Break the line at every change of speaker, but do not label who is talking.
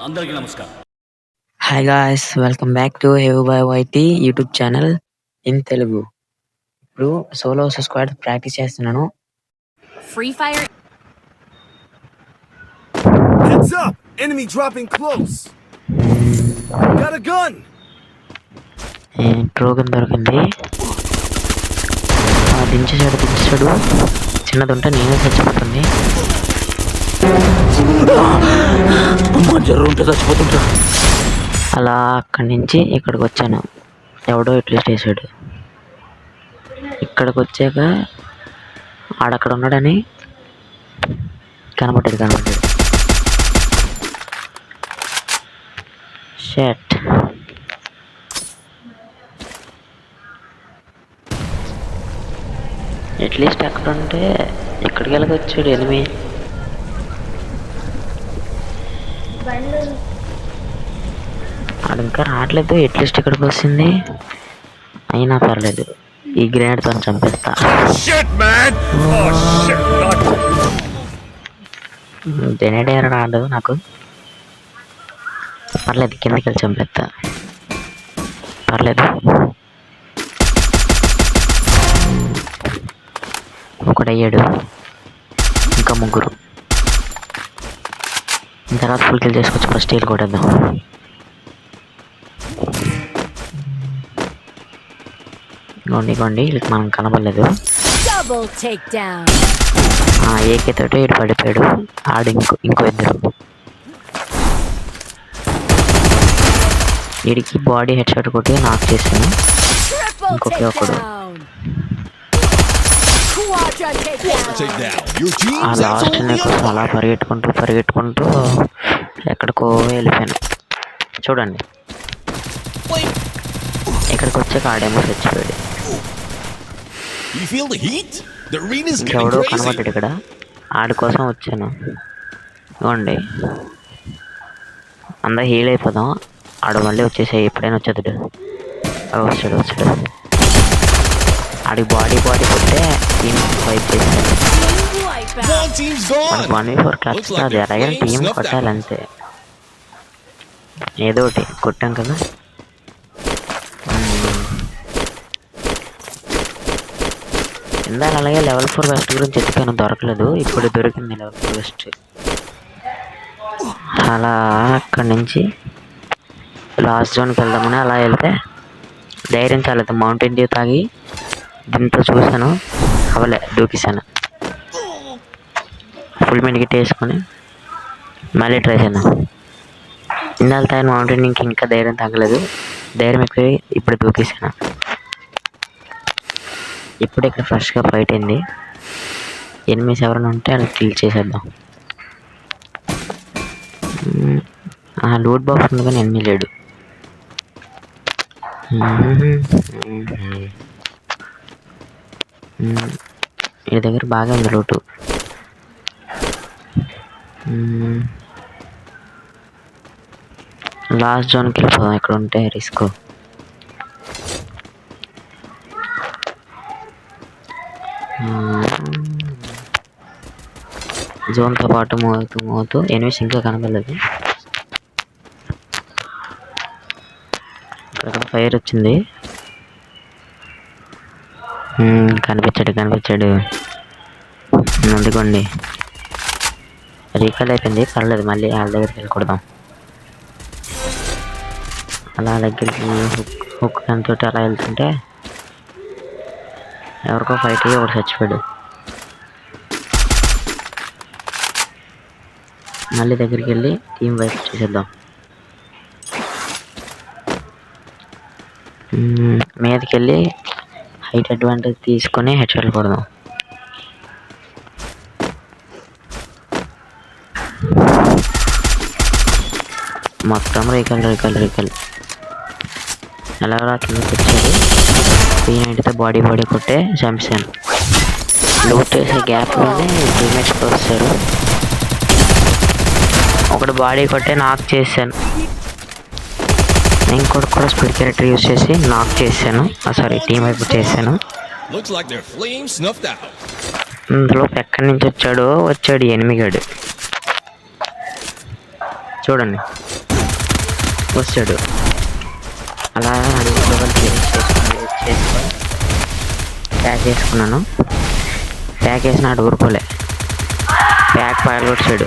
అందరికీ నమస్కారం.
Hi guys, welcome back to have by YT YouTube channel in Telugu. ఇప్పుడు solo squad practice చేస్తున్నాను.
Free Fire.
Heads up! Enemy dropping close. Got a gun.
ట్రోగన్ దొరికింది. దించేసాడు. చిన్నది ఉంటే నేనే చచ్చిపోతుంది. చచ్చిపోతుంటా. అలా అక్కడి నుంచి ఇక్కడికి వచ్చాను. ఎవడో ఎట్లీస్ట్ వేసాడు. ఇక్కడికి వచ్చాక ఆడక్కడ ఉన్నాడని కనబడ్డాడు. షట్. అట్లీస్ట్ అక్కడ ఉంటే ఇక్కడికి వెళ్ళకొచ్చాడు ఎనిమి. ఆడు ఇంకా రావట్లేదు. అట్లీస్ట్ ఇక్కడికి వస్తుంది. అయినా పర్లేదు, ఈ గ్రెనేడ్తో చంపేస్తా. గ్రెనేడ్ ఏమైనా రాదు నాకు. పర్లేదు, కిందకి వెళ్ళి చంపేస్తా. పర్లేదు. ఒకడయ్యాడు, ఇంకా ముగ్గురు. తర్వాత ఫుల్ కిల్ చేసుకోవచ్చు. ఫస్ట్ హీల్ కొట్టేద్దాం. ఇగోండి వీళ్ళకి మనం కనబడలేదు. ఏకేతోటి ఇటు పడిపోయాడు. ఆడు ఇంకో ఇద్దరు. వీడికి బాడీ హెడ్ షాట్ కొట్టి నాక్ చేశాను. ఇంకొకే ఒకడు. ఆ లాస్ట్ కోసం అలా పరిగెట్టుకుంటూ ఎక్కడికో వెళ్ళిపోయాను. చూడండి, ఇక్కడికి వచ్చాక ఆడేమో చచ్చిపోయాడు. ఇంకెవడో కనబడ్డాడు ఇక్కడ. ఆడి కోసం వచ్చాను. ఇవ్వండి, అందరూ హీల్ అయిపోదాం. ఆడు మళ్ళీ వచ్చేసాయి. ఎప్పుడైనా వచ్చేది వచ్చాడు. ఆడి బాడీ కొట్టే టీం ఫైట్ చేశాడు. 1v4 క్లచ్ కాదు, అలాగే టీం కొట్టాలంతే. ఏదో ఒకటి కొట్టాం కదా. ఇందాక అలాగే లెవెల్ 4 వెస్ట్ గురించి చెప్పాను, దొరకలేదు. ఇప్పుడు దొరికింది లెవెల్ 4 వెస్ట్. అలా అక్కడి నుంచి లాస్ట్ జోన్కి వెళ్దామని అలా వెళ్తే ధైర్యం చాలేదు. మౌంటైన్ డ్యూ తాగి దీంతో చూశాను, అవలే, దూకేశాను. ఫుల్ మెడికేట్ వేసుకొని మళ్ళీ ట్రై చేద్దాం. ఇందాక తాగిన మౌంటైన్ ఇంకా ధైర్యం తగ్గలేదు. ధైర్యం ఎక్కువ ఇప్పుడు దూకేశాను. ఇప్పుడు ఇక్కడ ఫ్రెష్గా ఫైట్ అయింది. ఎనిమిస్ ఎవరైనా ఉంటే అది కిల్ చేసేద్దాం. లూట్ బాక్స్ ఉంది కానీ ఎనిమి లేడు. ఈ దగ్గర బాగా ఉంది లూటు. లాస్ట్ జోన్కి వెళ్ళిపోదాం. ఇక్కడ ఉంటే రిస్క్. జోన్తో పాటు మోతూ ఎనిమిస్ ఇంకా కనపడలేదు. ఇక్కడ ఫైర్ వచ్చింది. కనిపించాడు. అందుకోండి, రీకాల్ అయిపోయింది. పర్లేదు, మళ్ళీ వాళ్ళ దగ్గరికి వెళ్ళకూడదాం. అలా దగ్గరికి హుక్ దాంతో అలా వెళ్తుంటే ఎవరికో ఫైట్ అయ్యి ఒకటి చచ్చిపోయాడు. మళ్ళీ దగ్గరికి వెళ్ళి టీం వైపు చేసేద్దాం. మీదకి వెళ్ళి హైట్ అడ్వాంటేజ్ తీసుకొని హెడ్ షాట్ కొడదాం. మొత్తం రీకల్ ఎలా కిందకి వచ్చాడు. P90తో బాడీ కొట్టే చంపాను. లూట్ చేసే గ్యాప్లోనే టీమేట్స్ వస్తారు. ఒకటి బాడీ కొట్టే నాక్ చేశాను. ఇంకోటి కూడా స్పీడ్ క్యారెక్టర్ యూజ్ చేసి నాక్ చేశాను. సారీ, టీం వైపు చేశాను. అందులో ఎక్కడి నుంచి వచ్చాడు ఎనిమిగాడు. చూడండి, వచ్చాడు. అలా అన్ని లెవెల్ చేసుకొని ప్యాక్ చేసుకున్నాను. ప్యాక్ వేసిన అటు ఊరుకోలే, ప్యాక్ పగలగొచ్చాడు.